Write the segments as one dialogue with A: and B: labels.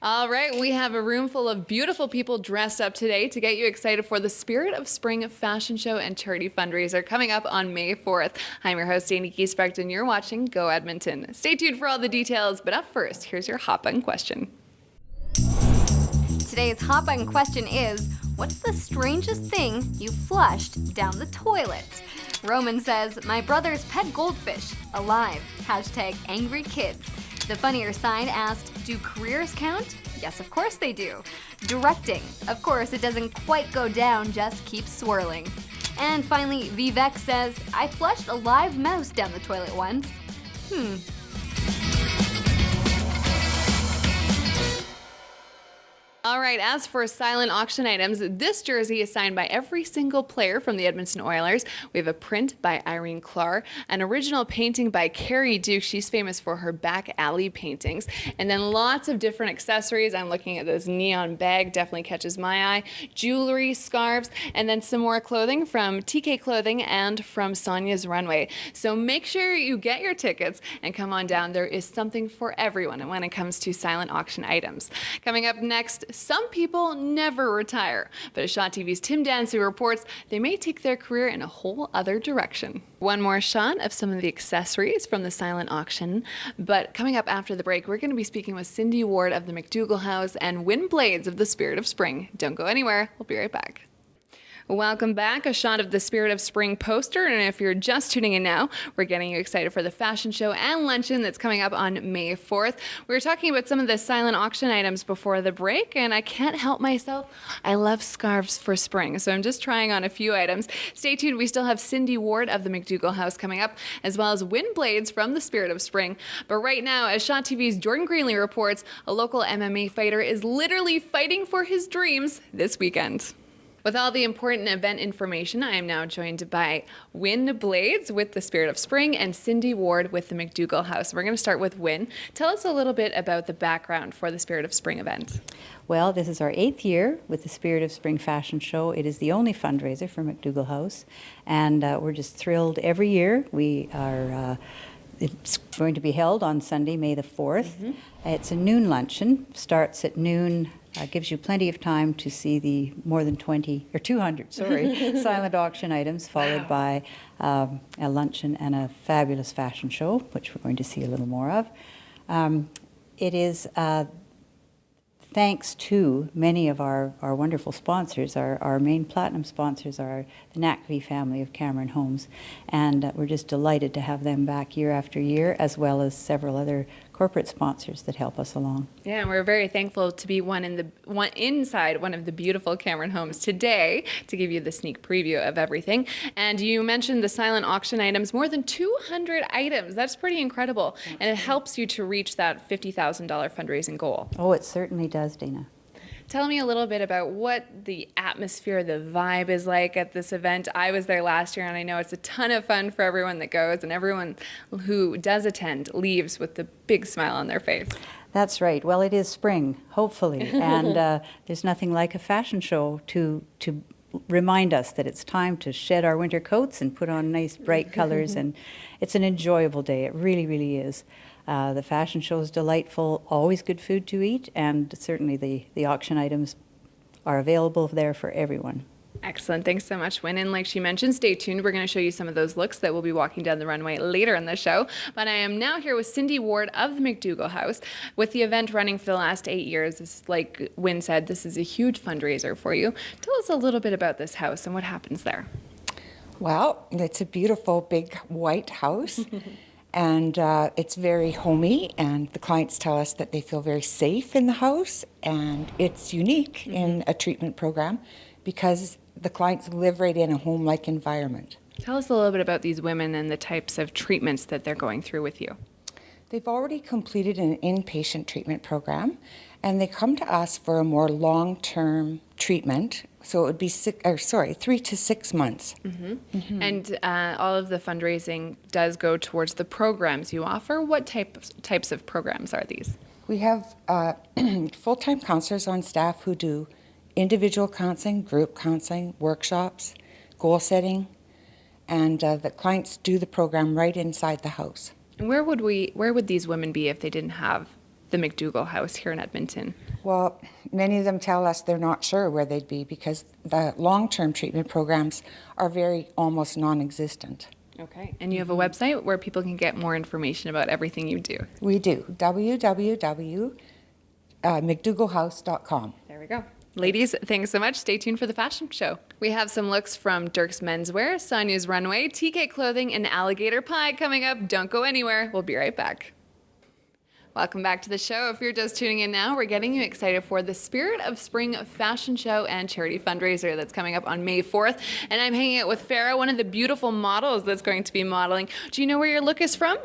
A: All right, we have a room full of beautiful people dressed up today to get you excited for the Spirit of Spring fashion show and charity fundraiser coming up on May 4th. I'm your host, Dana Giesbrecht, and you're watching Go Edmonton. Stay tuned for all the details, but up first, here's your hot button question.
B: Today's hot button question is, what's the strangest thing you flushed down the toilet? Roman says, my brother's pet goldfish, alive. #angry kids. The Funnier Side asked, do careers count? Yes, of course they do. Directing. Of course, it doesn't quite go down, just keeps swirling. And finally, Vivek says, I flushed a live mouse down the toilet once.
A: All right, as for silent auction items, this jersey is signed by every single player from the Edmonton Oilers. We have a print by Irene Clark, an original painting by Carrie Duke. She's famous for her back alley paintings. And then lots of different accessories. I'm looking at this neon bag, definitely catches my eye. Jewelry, scarves, and then some more clothing from TK Clothing and from Sonia's Runway. So make sure you get your tickets and come on down. There is something for everyone when it comes to silent auction items. Coming up next, some people never retire, but as Shaw TV's Tim Dancy reports, they may take their career in a whole other direction. One more shot of some of the accessories from the silent auction, but coming up after the break, we're going to be speaking with Cindy Ward of the McDougall House and Win Blades of the Spirit of Spring. Don't go anywhere. We'll be right back. Welcome back. A shot of the Spirit of Spring poster. And if you're just tuning in now, we're getting you excited for the fashion show and luncheon that's coming up on May 4th. We were talking about some of the silent auction items before the break, and I can't help myself. I love scarves for spring, so I'm just trying on a few items. Stay tuned. We still have Cindy Ward of the McDougall House coming up, as well as Win Blades from the Spirit of Spring. But right now, as Shaw TV's Jordan Greenlee reports, a local MMA fighter is literally fighting for his dreams this weekend. With all the important event information, I am now joined by Win Blades with the Spirit of Spring and Cindy Ward with the McDougall House. We're going to start with Win. Tell us a little bit about the background for the Spirit of Spring event.
C: Well, this is our 8th year with the Spirit of Spring fashion show. It is the only fundraiser for McDougall House, and we're just thrilled every year. We are it's going to be held on Sunday, May the 4th. It's a noon luncheon, starts at noon. Gives you plenty of time to see the more than 200 silent auction items, followed by a luncheon and a fabulous fashion show, which we're going to see a little more of. It is thanks to many of our wonderful sponsors. Our main platinum sponsors are the Nakvi family of Cameron Homes, and we're just delighted to have them back year after year, as well as several other corporate sponsors that help us along.
A: Yeah, and we're very thankful to be one inside one of the beautiful Cameron homes today to give you the sneak preview of everything. And you mentioned the silent auction items, more than 200 items. That's pretty incredible. And it helps you to reach that $50,000 fundraising goal.
C: Oh, it certainly does, Dana.
A: Tell me a little bit about what the atmosphere, the vibe is like at this event. I was there last year, and I know it's a ton of fun for everyone that goes, and everyone who does attend leaves with the big smile on their face.
C: That's right. Well, it is spring, hopefully, and there's nothing like a fashion show to remind us that it's time to shed our winter coats and put on nice bright colors, and it's an enjoyable day. It really, really is. The fashion show is delightful, always good food to eat, and certainly the auction items are available there for everyone.
A: Excellent. Thanks so much, Win. And like she mentioned, stay tuned. We're going to show you some of those looks that will be walking down the runway later in the show. But I am now here with Cindy Ward of the McDougall House. With the event running for the last 8 years, this, like Win said, this is a huge fundraiser for you. Tell us a little bit about this house and what happens there.
D: Well, it's a beautiful big white house. And it's very homey, and the clients tell us that they feel very safe in the house, and it's unique in a treatment program because the clients live right in a home-like environment.
A: Tell us a little bit about these women and the types of treatments that they're going through with you.
D: They've already completed an inpatient treatment program, and they come to us for a more long-term treatment. So it would be 3 to 6 months.
A: And all of the fundraising does go towards the programs you offer. What types of programs are these?
D: We have full-time counselors on staff who do individual counseling, group counseling, workshops, goal setting, and the clients do the program right inside the house.
A: And where would these women be if they didn't have the McDougall House here in Edmonton?
D: Well, many of them tell us they're not sure where they'd be because the long-term treatment programs are almost non-existent.
A: Okay. And you have a website where people can get more information about everything you do.
D: We do. www.mcdougallhouse.com.
A: There we go. Ladies, thanks so much. Stay tuned for the fashion show. We have some looks from Dirk's Menswear, Sonia's Runway, TK Clothing, and Alligator Pie coming up. Don't go anywhere. We'll be right back. Welcome back to the show. If you're just tuning in now, we're getting you excited for the Spirit of Spring fashion show and charity fundraiser that's coming up on May 4th. And I'm hanging out with Farah, one of the beautiful models that's going to be modeling. Do you know where your look is from?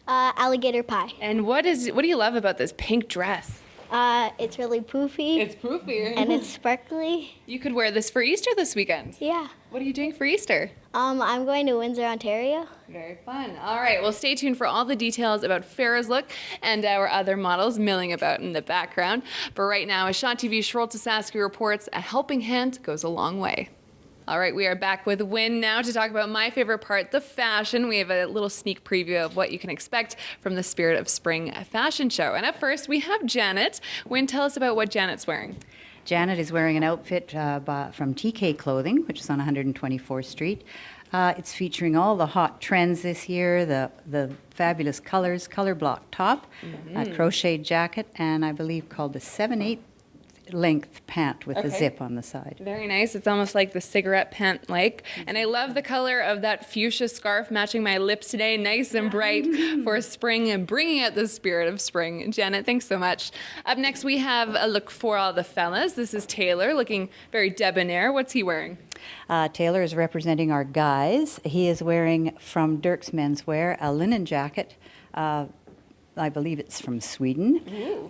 E: Alligator pie.
A: And what do you love about this pink dress?
E: It's really poofy.
A: It's poofy.
E: And it's sparkly.
A: You could wear this for Easter this weekend.
E: Yeah.
A: What are you doing for Easter?
E: I'm going to Windsor, Ontario.
A: Very fun. All right, well, stay tuned for all the details about Farah's look and our other models milling about in the background. But right now, as Shaw TV's Schroll Saski reports, a helping hand goes a long way. All right, we are back with Wynn now to talk about my favorite part, the fashion. We have a little sneak preview of what you can expect from the Spirit of Spring fashion show. And up first, we have Janet. Wynn, tell us about what Janet's wearing.
C: Janet is wearing an outfit from TK Clothing, which is on 124th Street. It's featuring all the hot trends this year, the fabulous colors, color block top, a crocheted jacket, and I believe called the 7/8 length pant with a zip on the side.
A: Very nice. It's almost like the cigarette pant like. And I love the color of that fuchsia scarf matching my lips today. Nice and bright for spring and bringing out the spirit of spring. Janet, thanks so much. Up next, we have a look for all the fellas. This is Taylor looking very debonair. What's he wearing?
C: Taylor is representing our guys. He is wearing from Dirk's Menswear a linen jacket. I believe it's from Sweden,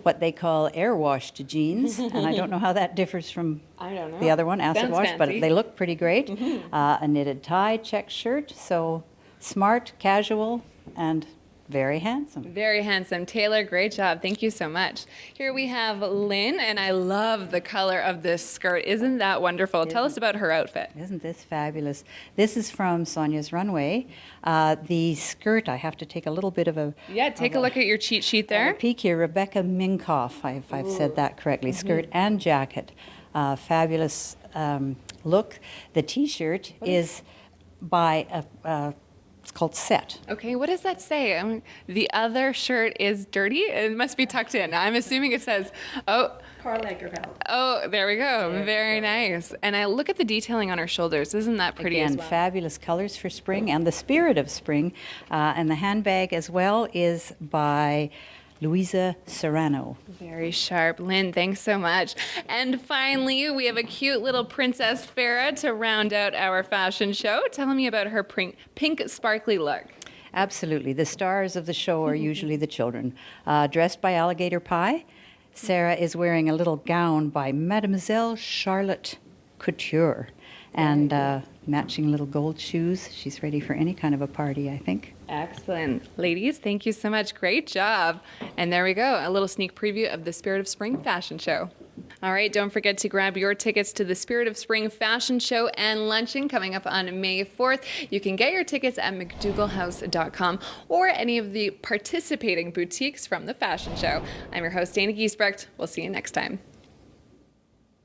C: what they call air-washed jeans, and I don't know how that differs from the other one, acid
A: Sounds
C: wash, but
A: fancy.
C: they look pretty great. A knitted tie, check shirt, so smart, casual, and very handsome.
A: Very handsome. Taylor, great job. Thank you so much. Here we have Lynn, and I love the color of this skirt. Isn't that wonderful? Tell us about her outfit.
C: Isn't this fabulous? This is from Sonia's Runway. The skirt, I have to take a little bit of a...
A: Yeah, take a look at your cheat sheet there.
C: peek here. Rebecca Minkoff, if I've said that correctly. Skirt and jacket. Fabulous look. The T-shirt is by it's called Set.
A: Okay, what does that say? The other shirt is dirty? It must be tucked in. I'm assuming it says, oh, there we go. Very nice. And I look at the detailing on her shoulders. Isn't that pretty
C: Again,
A: as well?
C: fabulous colors for spring and the spirit of spring. And the handbag as well is by Louisa Serrano.
A: Very sharp. Lynn, thanks so much. And finally, we have a cute little Princess Farah to round out our fashion show. Tell me about her pink sparkly look.
C: Absolutely. The stars of the show are usually the children. Dressed by Alligator Pie, Sarah is wearing a little gown by Mademoiselle Charlotte Couture. And matching little gold shoes. She's ready for any kind of a party, I think.
A: Excellent. Ladies, thank you so much. Great job. And there we go, a little sneak preview of the Spirit of Spring fashion show. All right, don't forget to grab your tickets to the Spirit of Spring fashion show and luncheon coming up on May 4th. You can get your tickets at mcdougallhouse.com or any of the participating boutiques from the fashion show. I'm your host, Dana Giesbrecht. We'll see you next time.